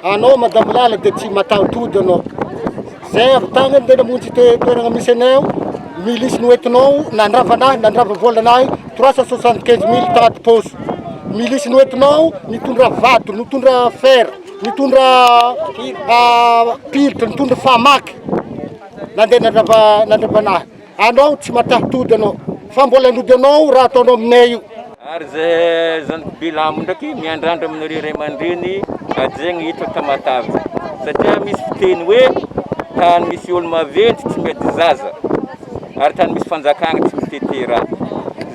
Anao madamo lala dia tsy mataotody anao. Zay avy tagny andeha namonjy toerana misy anay milisy noentinao nandrava volanahy 375 000 tagnaty paosy. Milisy noentinao nitondra vato, nitondra fer, nitondra piltre, nitondra famaky. Nandeha nandrava. Anao tsy mataotody anao. Fa mbola nody anao raha ataonao aminay io. Ary zay zanako Bilamo ndraiky miandrandra aminareo ray aman-dreny ajegny hita Tamatavy satria misy fiteny hoe tany misy olo maventy tsy mety zaza ary tany misy fanjakagna tsy mitete raha.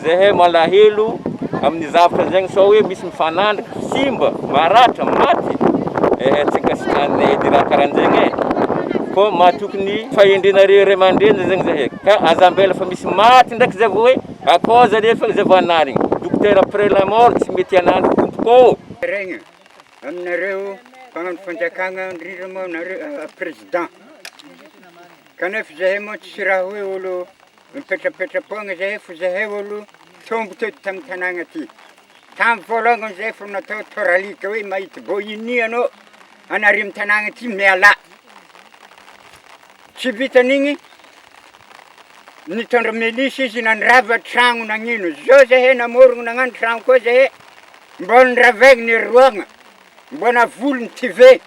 Zahay malahelo amin'ny zavatra zegny sao hoe misy mifanandrika simba maratra maty tsy ankasinanay edy raha karan'zegny fa mahatokony fahendrenareo ray aman-dreny zegny zahay ka azambela fa misy maty ndraiky zay vao hoe akoza nefa zay vao anarigny docteur après la mort tsy mety anandro tompoko regny aminareo mpagnano fanjakagna indrindra moa nareo président kanefa zahay moa tsy raha hoe olo mipetrapetra-poagna zahay fa zahay olo tombo teto tamin'ny tanàgna ty. Tamin'ny voalohany zahay fa natao toralika hoe mahita boini anao anareo amin'ny tanàgna ty miala. Tsy vitan'igny nitondra milisy izy nandrava tragno nagnino. Zao zahay namorogno nagnano tragno koa zahay mbola niravaigny niroagna mbola volony TV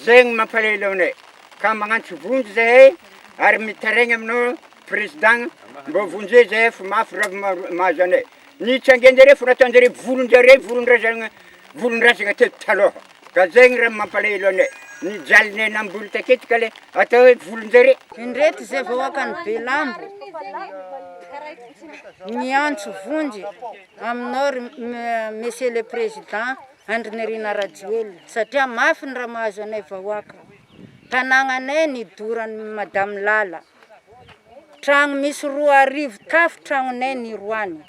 zegny mampalahelo anay ka magnantso vonjy zahay ary mitaregny aminao président mbo vonjey zahay fa mafy raha mahazo anay nitsangenjare fa nataonjare volondrasagna teto taloha ka zegny raha mampalahelo anay nijalinay namboly takety ka le atao hoe volonjare indreto zay vahoakany Belambo miantso vonjy aminao monsieur le président Andrinirina Rajoelina satria mafy ny raha mahazo anay vahoaka. Tanàgnanay nidorany Madame Lala. Tragno misy 2 tafo tragnonay niroany.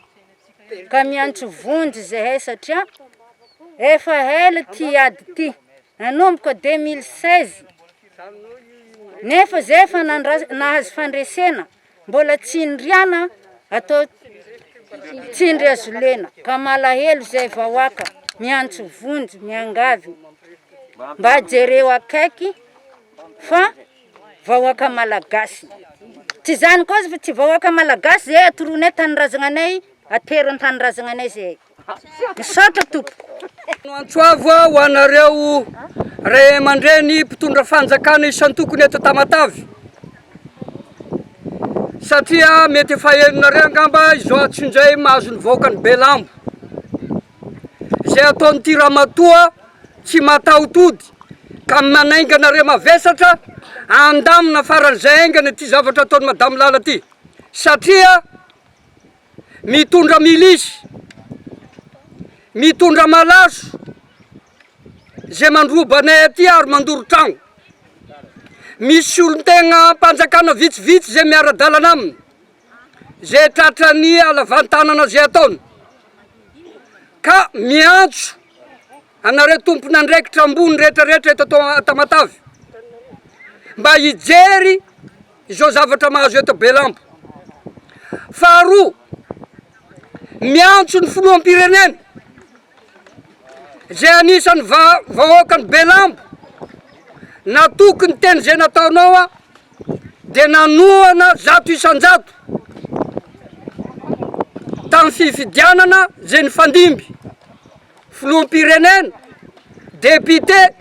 Ka miantso vonjy zahay satria efa hela ty ady ty. Nanomboka 2016. Nefa zay fa nahazo fandresena mbola tsindriana atao tsindry azolena ka malahelo zay vahoaka miantso vonjy miangavy mba jereo akaiky fa vahoaka malagasy. Tsy zany koa fa tsy vahoaka malagasy zay atoronay tanindrazananay atero an-tanindrazananay zay. Misaotra tompo. Antsoava ho anareo ray aman-dreny mpitondra fanjakana isan-tokony eto Tamatavy satria mety efa herinareo angamba izao atsinjay mahazo ny vahoaka ny Belambo. Zay ataon'ity Ramatoa tsy mataotody ka manainga anareo mavesatra andamina faran'izay aingana ty zavatra ataony Madame Lala ty satria mitondra milisy mitondra malaso zay mandrobanay aty ary mandoro tragno. Misy olon-tegna mpanjakana vitsivitsy zay miara-dalana aminy zay tratrany alavantanana zay ataony ka miantso anareo tompony andraikitra ambony rehetrarehetra eto Tamatavy mba hijery izao zavatra mahazo eto Belambo. Faharoa, miantso ny filoham-pirenena zay anisany vahoaka ny Belambo natoky ny teny zay nataonao dia nanoana 100 isan-jato tamin'ny fifidianana zay nifandimby filoham-pirenena, député,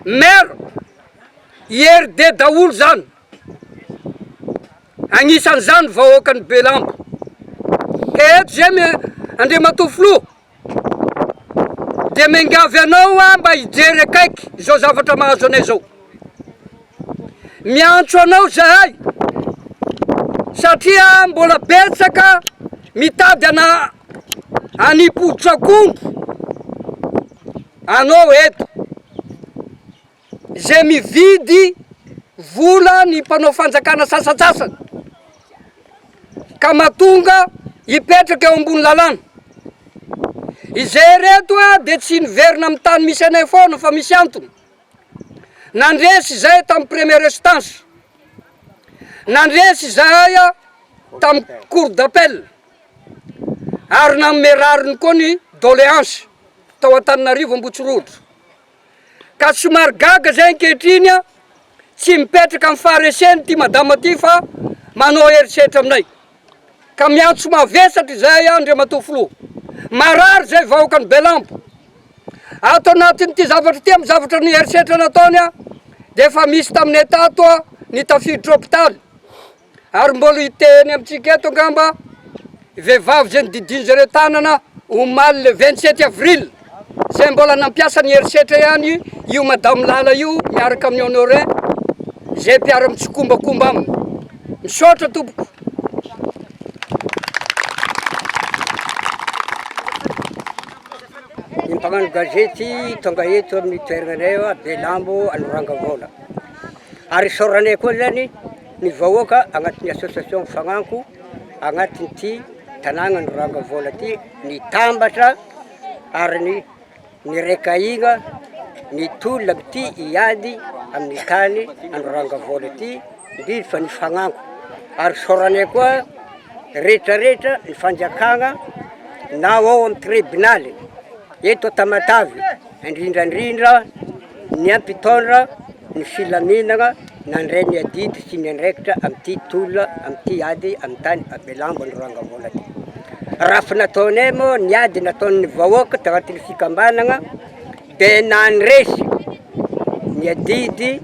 maire, IRD daholo zany. Agnisan'izany vahoaka ny Belambo. Ka eto zay Andriamatoa filoha dia miangavy anao mba hijery akaiky izao zavatra mahazo anay zao. Miantso anao zahay satria mbola betsaka mitady anipoditra-kondro anao eto zay mividy vola ny mpanao fanjakana sasatsasany ka mahatonga hipetraka eo ambony lalàna. Izay reto dia tsy niverina amin'ny tany misy anay foana fa misy antony. Nandresy zay tamin'ny première instance, nandresy zay tamin'ny cour d'appel, ary nanome rariny koa ny doléance tao Antananarivo Ambohitsirodro. Ka somary gaga zay ankehitriny tsy mipetraka amin'ny fahareseny ty madama ty fa manao herisetra aminay. Ka miantso mavesatra zay Andriamatoa Filoha. Marary zay vahoaka ny Belambo. Ato anatin'ity zavatra ty, amin'ny zavatra ny herisetra nataony dia efa misy taminay tato ny tafiditra hôpitaly. Ary mbola hiteny amintsika eto angamba vehivavy zay nididiny zareo tanana omaly le 27 avril zay mbola nampiasa ny herisetra ihany io madame Lala io miaraka amin'ny honoré zay mpiara mitsokombakomba aminy. Misaotra tompoko. Mpagnano gazety tonga eto amin'ny toeranay Belambo Anorangavola. Ary soranay koa zany ny vahoaka agnatin'ny association Fagnanko agnatin'ity tanàna Anorangavola ty nitambatra ary ny rekaigna ny tolona ty iady amin'ny tany Anorangavola ty indrindra fa ny Fagnanko. Ary soranay koa rehetrarehetra ny fanjakagna na ao amin'ny tribunaly eto Tamatavy, indrindrandrindra ny ampitondra ny filaminana nandray ny adidy sy ny andraikitra amin'ity tolona amin'ity ady amin'ny tany Belambo Anorangavola ty. Raha fa nataonay moa ny ady nataon'ny vahoaka tagnatin'ny fikambanana dia nandresy ny adidy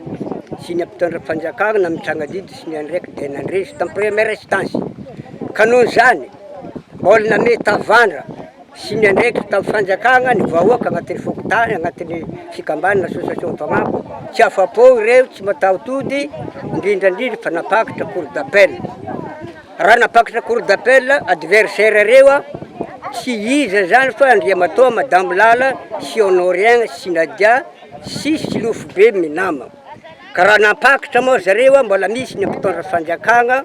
sy ny ampitondra fanjakagna na mitranga adidy sy ny andraikitra dia nandresy tamin'ny première instance. Ka noho zany mbola name tavandra sy ny andraikitra tamin'ny fanjakagna ny vahoaka agnatin'ny fokotany agnatin'ny fikambanana association Fagnanko tsy afa-po ireo tsy mataotody indrindrandrindra fa napakatra cour d'appel. Raha napakatra cour d'appel adversaire reo tsy iza zany fa Andriamatoa madame Lala sy honoré sy Nadia sy Silofo be Minama. Ka raha napakatra moa zareo mbola misy ny ampitondra fanjakagna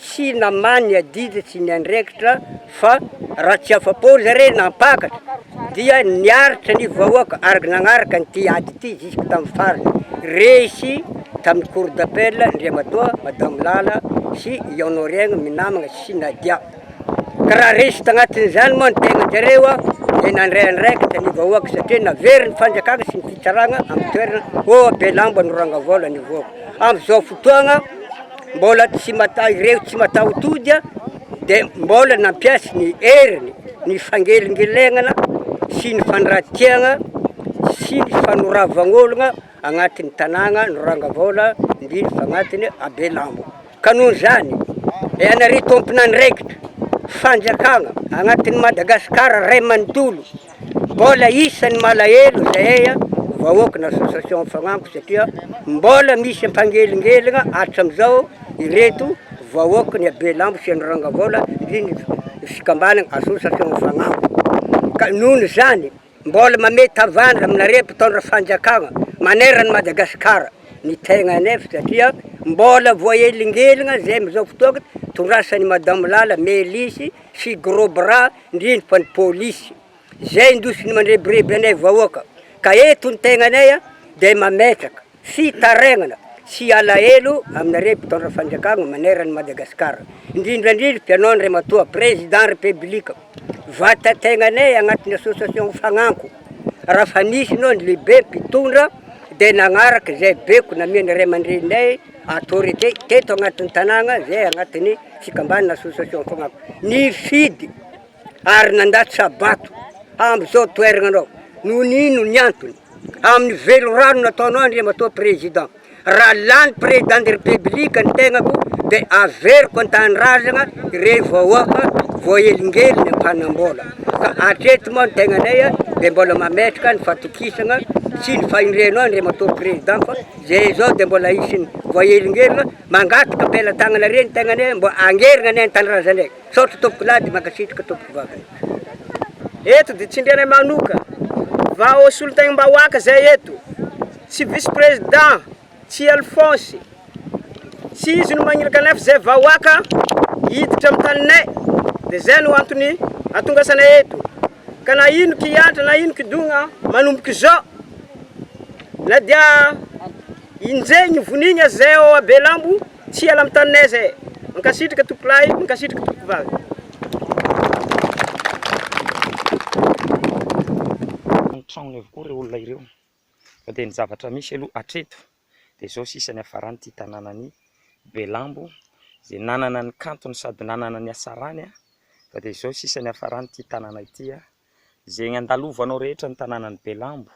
tsy namany ny adidy sy ny andraikitra fa raha tsy afa-po zareo napakatra dia niaritra ny vahoaka ary nagnaraka nyty ady ty jusque tamin'ny farany resy tamin'ny cour d'appel Andriamatoa madame Lala sy honoré Minamagna sy Nadia. Ka raha resy tagnatin'izany moa ny tegna zareo dia nandray andraikitra ny vahoaka satria navery ny fanjakagna sy ny fitsaragna amin'ny toerana Belambo Anorangavola ny vahoaka. Amin'izao fotoagna mbola tsy ireo tsy mataotody dia mbola nampiasa ny heriny ny fangelingelenana sy ny fandratiagna sy ny fanoravan'olona agnatin'ny tanàna Anorangavola indrindra fa agnatin'ny Belambo. Ka noho zany ianareo tompon'andraikitra fanjakagna agnatin'ny Madagasikara ray manontolo mbola isan'ny malahelo zay vahoaka na association Fagnanko satria mbola misy ampangelingelina hatram'izao ireto vahoaka ny Belambo sy Anorangavola indrindra fikambanana association Fagnanko. Ka noho zany mbola mame tavandra aminareo mpitondra fanjakagna maneran'ny Madagasikara ny tegna nefa satria mbola voahelingelina zay am'izao fotoagna tondrasan'ny madame Lala melisy sy gros bras indrindra fa ny polisy zay indosiny mandrebireby anay vahoaka. Ka eto ny tegnanay dia mametraka fitaregnana sy alahelo aminareo mpitondra fanjakagna maneran'ny Madagasikara indrindrandrindra pianao Andriamatoa président république vatategnanay agnatin'ny association Fagnanko. Raha fa nisy nao ny lehibe mpitondra dia nagnaraka zay beko namiany ray aman-dreninay autorité teto agnatin'ny tanàna zay agnatin'ny fikambanana association Fagnanko ny fidy ary nandady sabato amin'izao toerananao. Noho nino ny antony amin'ny velorano nataonao Andriamatoa président. Raha lany président de république ny tegnako dia averiko an-tanindrazana ireo vahoaka voahelingeliny ampanambola. Ka hatreto moa ny tegnanay dia mbola mametraka ny fatokisana sy ny faindrenao Andriamatoa président fa zay zao dia mbola isiny voahelingelina mangataka ampelatagnana reny tegnanay mbo angerina anay an-tanindrazanay. Saotra tompoko lahy dia mankasitraka tompoko vavany. Eto dia tsindrianay manoka vao solon-tegnim-bahoaka zay eto tsy vice président tsy Alphonse tsy izy no magnilaka nefa zay vahoaka hiditra amin'ny taninay dia zay no antony atongasanay eto. ka na ino kiatra na ino kidogna manomboky zao na dia injegny vonigna zay ao Belambo tsy ala amin'ny taninay zay mankasitraka tompolahy mankasitraka tompovavy. Tragnony avokoa ireo olona ireo fa dia ny zavatra misy aloha atreto dia zao sisany hafaran'ity tanànany Belambo izay nanana ny kantony sady nanana ny hasarany fa dia zao sisany hafaran'ity tanàna ity izay andalovanao rehetra ny tanànany Belambo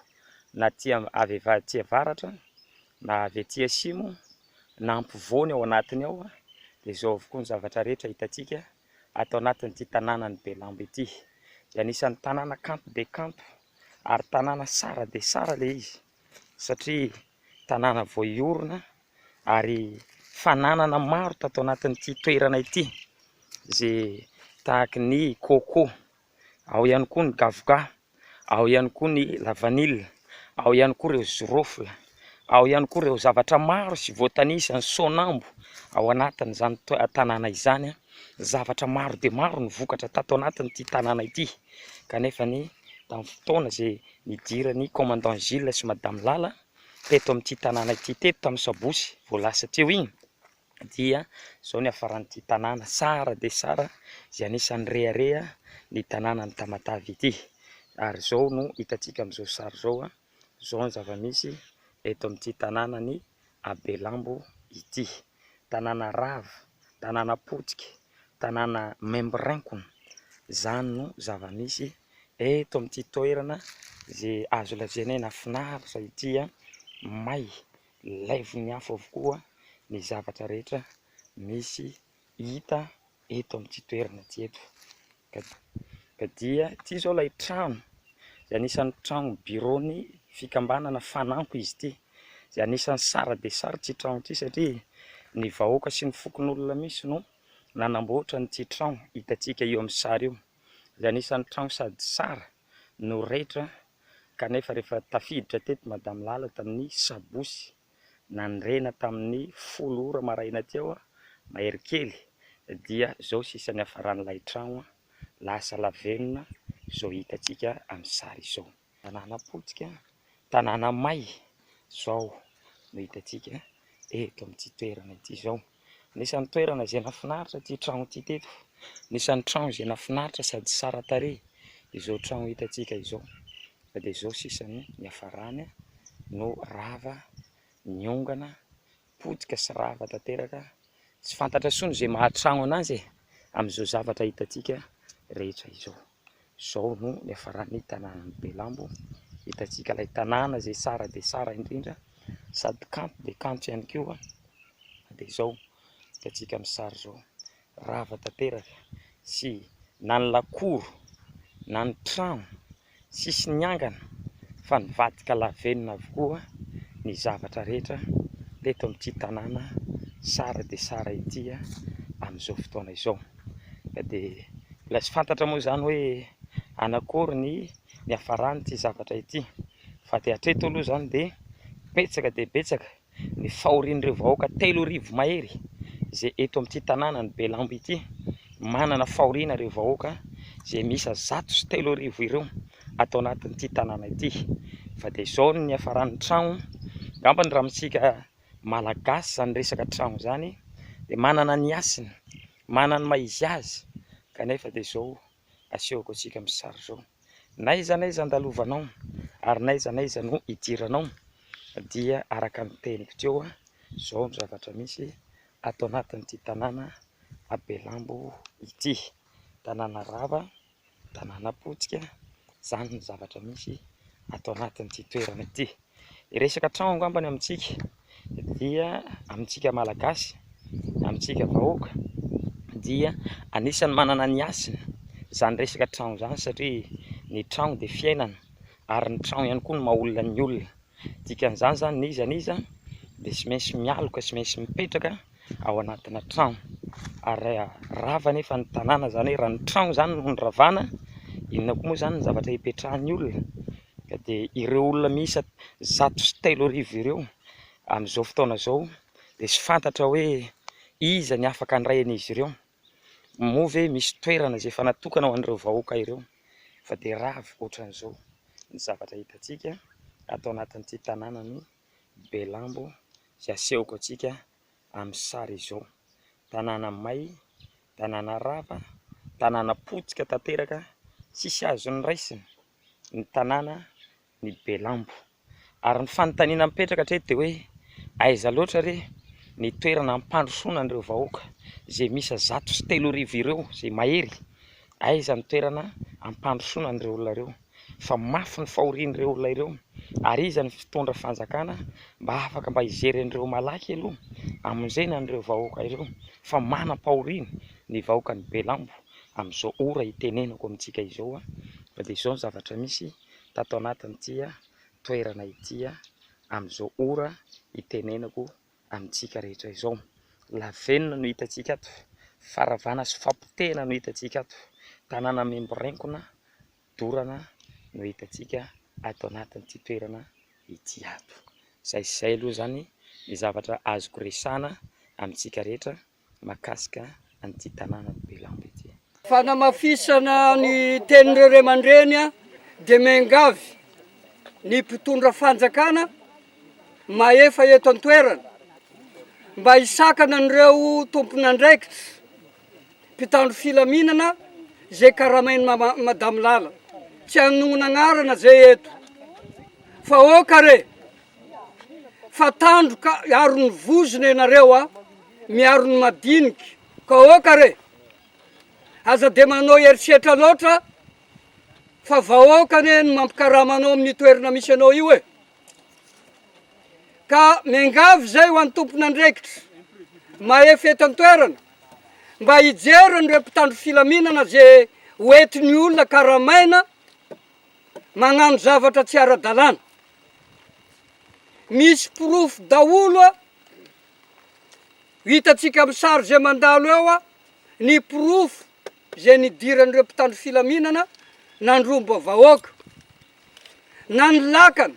na avy aty avaratra na avy aty asimo na ampovoany ao anatiny ao dia zao avokoa ny zavatra rehetra hitantsika atao anatin'ity tanànany Belambo ity. Anisan'ny tanàna kanto dia kanto ary tanàna sara dia sara le izy satria tanàna vao iorina ary fananana maro tato anatin'ity toerana ity izay tahaka ny coco, ao ihany koa ny gavoga, ao ihany koa ny lavanille, ao ihany koa ireo girofle, ao ihany koa ireo zavatra maro sy voatanisa ny sonambo ao anatin'izany tanàna izany zavatra maro dia maro ny vokatra tato anatin'ity tanàna ity kanefa ny tamin'ny fotoana izay nidirany commandant Gilles sy madame Lala teto amin'ity tanàna ity teto tamin'ny Sabosy vao lasa teo igny dia zao ny hafaran'ity tanàna sara dia sara izay anisan'ny reharea ny tanànany Tamatavy ity. Ary zao no hitantsika amin'izao sary zao zao ny zava-misy eto amin'ity tanànany Belambo ity, tanàna rava, tanàna potika, tanàna membrenkona, zany no zava-misy eto amin'ity toerana izay azo lazaina hoe nahafinaritra ity may laivony hafa avokoa ny zavatra rehetra misy hita eto amin'ity toerana ity eto. Ka dia ity zao ilay trano izay anisan'ny trano bureau-ny fikambanana Fanampo izy ity izay anisan'ny sara dia sara ity trano ity satria ny vahoaka sy ny fokon'olona misy no nanamboatra n'ity trano hitantsika eo amin'ny sary io. Izay anisan'ny trano sady sara no rehetra kanefa rehefa tafiditra teto madame Lala tamin'ny Sabosy nandrena tamin'ny 10 ora maraina teo mahery kely dia zao sisany hafaran'ilay trano lasa lavenona zao hitantsika amin'ny sary izao. Tanàna potika, tanàna may zao no hitantsika eto amin'ity toerana ity zao. Nisan'ny toerana izay nafinaritra ity trano ity teto, nisan'ny trano izay nafinaritra sady sara tarehy izao trano hitantsika izao. Fa dia zao sisany ny hafarany no rava, niongana, potika sy rava tanteraka tsy fantatra sony izay mahatrano anazy amin'izao zavatra hitantsika rehetra izao. Zao no ny hafaran'ny tanànany Belambo hitantsika ilay tanàna izay sara dia sara indrindra sady kanto dia kanto ihany koa dia zao hitantsika amin'ny sary zao rava tanteraka sy na ny lakoro na ny trano sisy niangana fa nivadika lavenona avokoa ny zavatra rehetra teto amin'ity tanàna sara dia sara ity amin'izao fotoana izao. Ka dia mbola tsy fantatra moa zany hoe anakory ny hafaran'ity zavatra ity fa dia hatreto aloha zany dia betsaka ny fahorian'ireo vahoaka 3,000 mahery izay eto amin'ity tanàna ny Belambo ity manana fahoriana ireo vahoaka izay misa 103,000 ireo atao anatin'ity tanàna ity. Fa dia zao ny hafaran'ny trano ngamba ny raha amintsika malagasy zany resaka trano zany dia manana ny asiny, manana maizy azy kanefa dia zao asehoko antsika amin'ny sary zao naiza andalovanao ary naiza no idiranao dia araka ny teniko teo zao ny zavatra misy atao anatin'ity tanàna Belambo ity, tanàna rava, tanàna potika, zany ny zavatra misy atao anatin'ity toerana ity. Resaka trano ngambany amintsika dia amintsika malagasy, amintsika vahoaka dia anisany manana ny asiny zany resaka trano zany satria ny trano dia fiainana ary ny trano ihany koa no maha-olona ny olona. Dikan'izany zany niza dia tsy maintsy mialoka, tsy maintsy mipetraka ao anatina trano. Ary rava nefa ny tanàna zany hoe raha ny trano zany no ravana inona koa moa zany ny zavatra hipetrahan'ny olona. Ka dia ireo olona miisa 103,000 ireo amin'izao fotoana zao dia tsy fantatra hoe iza ny afaka handray an'izy ireo moa ve misy toerana izay efa natokana ho an'ireo vahoaka ireo. fa dia ravy ohatran'izao ny zavatra hitantsika atao anatin'ity tanàna ny Belambo izay asehoko antsika amin'ny sary izao. Tanàna may, tanàna rava, tanàna potsika tanteraka, sisy azon'ny raisiny ny tanàna ny Belambo. Ary ny fanontaniana mipetraka hatreto dia hoe aiza loatra re ny toerana ampandrosoana an'ireo vahoaka izay misy 103 ireo izay mahery. Aiza ny toerana ampandrosoana an'ireo olona ireo, fa mafy ny fahorian'ireo olona ireo. Ary iza ny fitondra fanjakana mba afaka mba hijeren'ireo malaky aloha amonjena an'ireo vahoaka ireo, fa manam-pahoriana ny vahoaka ny Belambo amin'izao ora hitenenako amintsika izao. Fa dia izao ny zavatra misy tato anatin'ity toerana ity amin'izao ora hitenenako amintsika rehetra izao. Lavenona no hitantsika ato, faravana sy fampitehana no hitantsika ato, tanàna memborenkona, dorana no hitantsika ato anatin'ity toerana ity ato. Izay aloha zany ny zavatra azoko resana amintsika rehetra mahakasika an'ity tanàna ny Belambo ity. Fanamafisana ny tenin'ireo ray aman-dreny dia miangavy ny mpitondra fanjakana maefa eto an-toerana mba hisakana an'ireo tompon'andraikitra mpitandro filaminana zay karamainy madamo lala. Tsy hanonona anarana zay eto fa okare fa tandroka arony vozona ianareo miaro ny madinika ka okare aza dia manao eritreritra loatra fa vahoakane ny mampikaramanao amin'ny toerana misy anao io e. Ka miangavy zay ho an'ny tompon'andraikitra maefa eto an-toerana mba hijeriny ireo mpitandro filaminana zay hoentin'ny olona karamaina magnano zavatra tsy ara-dalàna. Misy pirofo daholo hitantsika amin'ny sary zay mandalo eo ny pirofo zay nidiran'ireo mpitandro filaminana nandromba vahoaka, na ny lakana,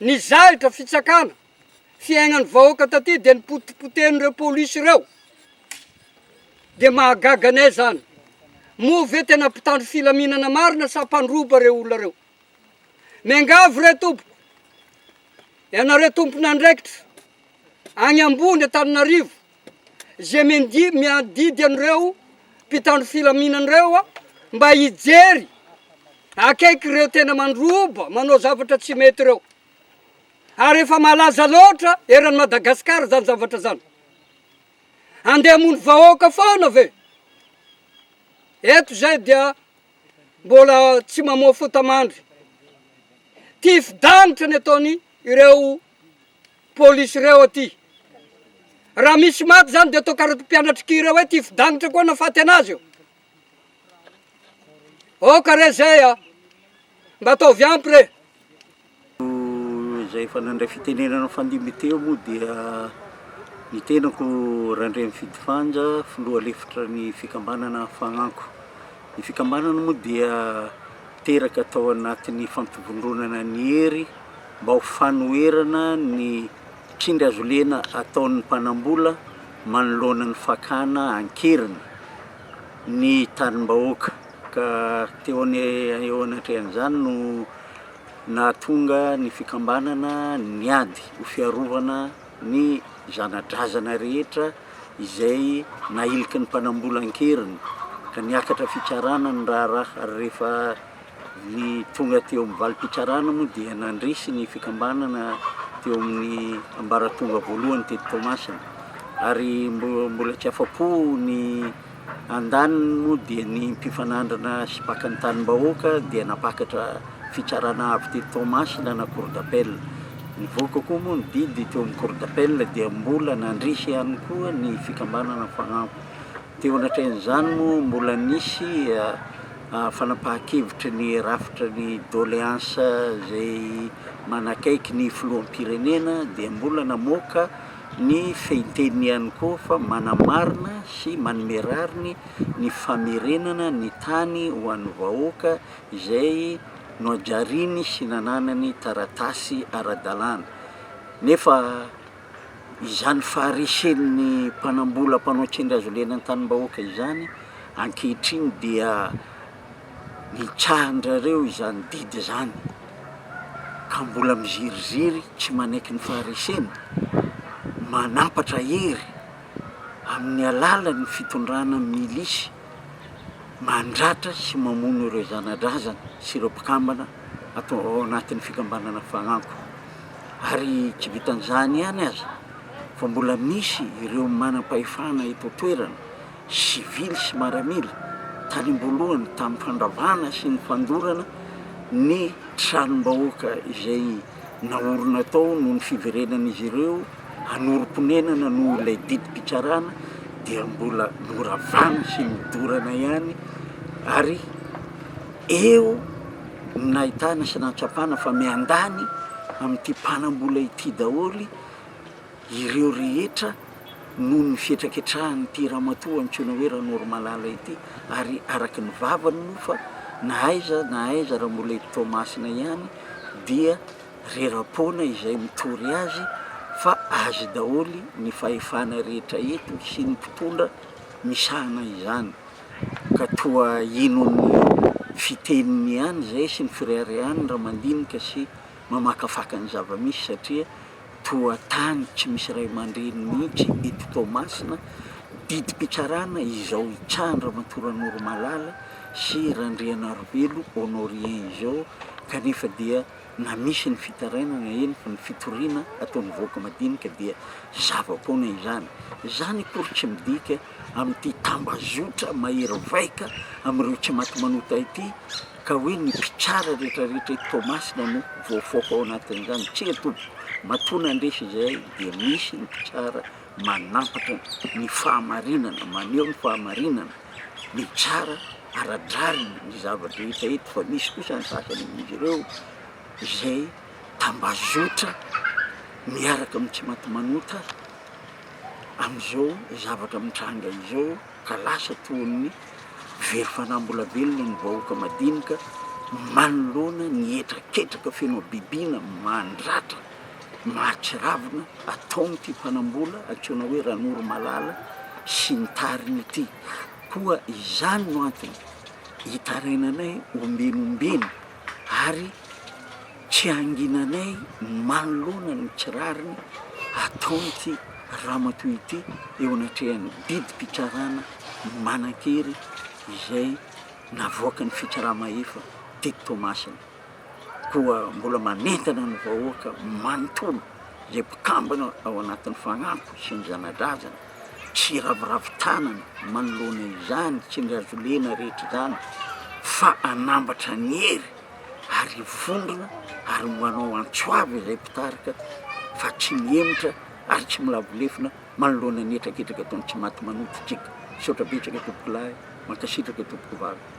ny zahitra fitsakana fiainan'ny vahoaka taty dia nipotipotehan'ireo polisy ireo. Dia mahagaga anay zany. Moa ve tena mpitandro filaminana marina sa mpandroba reo olona reo? Miangavy re tompoko, ianareo tompon'andraikitra agny ambony Antananarivo zay miadidy an'ireo mpitandro filaminan'ireo mba hijery akaiky ireo tena mandroba manao zavatra tsy mety ireo. Ary efa malaza loatra eran'ny Madagasikara zany zavatra zany. Andeha mony vahoaka foana ve? Eto zay dia mbola tsy mamoa fotamandry. Ty fidanitra ny ataony ireo polisy ireo aty. Raha misy maty zany dia atao karaha mpianatry-kira hoe ty fidanitra koa nafaty anazy io. Okare zay mba ataovy ampy re. Zay efa nandray fitenenana fandimby teo moa dia ny tenako Randreny Fidy Fanja, filoha lefitra ny fikambanana Fagnanko. Ny fikambanana moa dia teraka atao anatin'ny fampivondronana ny hery mba ho fanoherana ny tsindry azo lena ataon'ny mpanambola manoloana ny fakana ankeriny ny tanim-bahoaka. Ka teo eo anatrehan'izany no nahatonga ny fikambanana niady ho fiarovana ny zanadrazana rehetra izay nahiliky ny mpanambola ankeriny. Ka niakatra fitsarana ny raharaha ary rehefa ny tonga teo amin'ny valim-pitsarana moa dia nandrisy ny fikambanana teo amin'ny ambaratonga voalohany teto Tomasina. Ary mbola tsy afa-po ny andaniny moa dia ny mpifanandrana sy mpakan'ny tanim-bahoaka dia napakatra fitsarana avy teto Tomasina na Cour d'appel. Nivoaka koa moa ny didy teo amin'ny Cour d'appel dia mbola nandrisy ihany koa ny fikambanana Fagnanko. Teo anatrehan'izany moa mbola nisy fanapahan-kevitra ny rafitra ny doléance zay manakaiky ny filoham-pirenena dia mbola namoaka ny fehiteny ihany koa fa manamarina sy manome rariny ny famerenana ny tany ho an'ny vahoaka izay noajariny sy nananany taratasy ara-dalàna. Nefa izany faharesen'ny mpanambola mpanao tsindry azo lena ny tanim-bahoaka izany ankehitriny dia nitsahandrareo izany didy zany ka mbola miziriziry tsy manaiky ny faharesena manapatra hery amin'ny alalan'ny fitondrana milisy mandratra sy mamono ireo zanadrazana sy ireo mpikambana atao ao anatin'ny fikambanana fagnanko. Ary tsy vitan'izany ihany aza fa mbola misy ireo manam-pahefana eto toerana sivily sy maramila tany am-boalohany tamin'ny fandravana sy ny fandorana ny tranom-bahoaka izay naorina tao noho ny fiverenan'izy ireo hanorom-ponenana noho ilay didim-pitsarana dia mbola noravana sy nidorana ihany. Ary eo nahitana sy natsapana fa miandany amin'ity mpanambola ity daholy ireo rehetra noho ny fihetraketrahan'ity ramatoa antsoina hoe Ranory ity. Ary araky ny vavany moa fa na aiza raha mbola eto Toamasina ihany dia rerapona izay mitory azy fa azy daholy ny fahefana rehetra eto sy ny mpitondra misahana izany. Ka toa inon'ny fiteniny ihany zay sy ny fireharehany raha mandinika sy mamakafaka ny zava-misy satria toa tany tsy misy ray aman-dreny mihitsy eto Toamasina didim-pitsarana izao itsahan'ny ramatoa Ranory sy Randrianarivelo Honorien izao. Kanefa dia na misy ny fitarainana eny fa ny fitoriana ataon'ny vahoaka madinika dia zava-poana izany. Zany akory tsy midika amin'ity tambazotra mahery vaika amin'ireo tsy maty manota ity ka hoe ny mpitsara rehetrarehetra eto Toamasina no voafoaka ao anatin'izany. Tsy atopo matona andresy izay dia misy ny mpitsara manampatra ny fahamarinana, maneho ny fahamarinana, ny tsara aradrariny ny zavatra rehetra eto. Fa misy kosa ny sasany amin'izy ireo izay tambazotra miaraka amin'ny tsy maty manota amin'izao zavatra mitranga izao ka lasa toy ny very fanambola velona ny vahoaka madinika manoloana ny etraketraka feno bibiana mandratra mahatsiravina ataon'ity mpanambola antsoina hoe Ranory sy ny tariny ity. Koa izany no antony hitarainanay ombenombeny ary tsy anginanay manoloana ny tsirariny ataon'ity ramatoa ity eo anatrehan'ny didim-pitsarana manan-kery izay navoaka ny fitsaramahefa teto Toamasina. Koa mbola manentana ny vahoaka manontolo izay mpikambana ao anatin'ny fagnampo sy ny zanadrazana tsy raviravin-tanana manoloana izany tsy ny razolena rehetra izany fa anambatra ny hery ary vondrona ary manao antsoavy izay mpitarika fa tsy miemotra ary tsy milavolefina manoloana ny etraketraka ataony tsy maty manototsika. Misaotra betsaka tompoko lahy, mankasitraka tompoko vavy.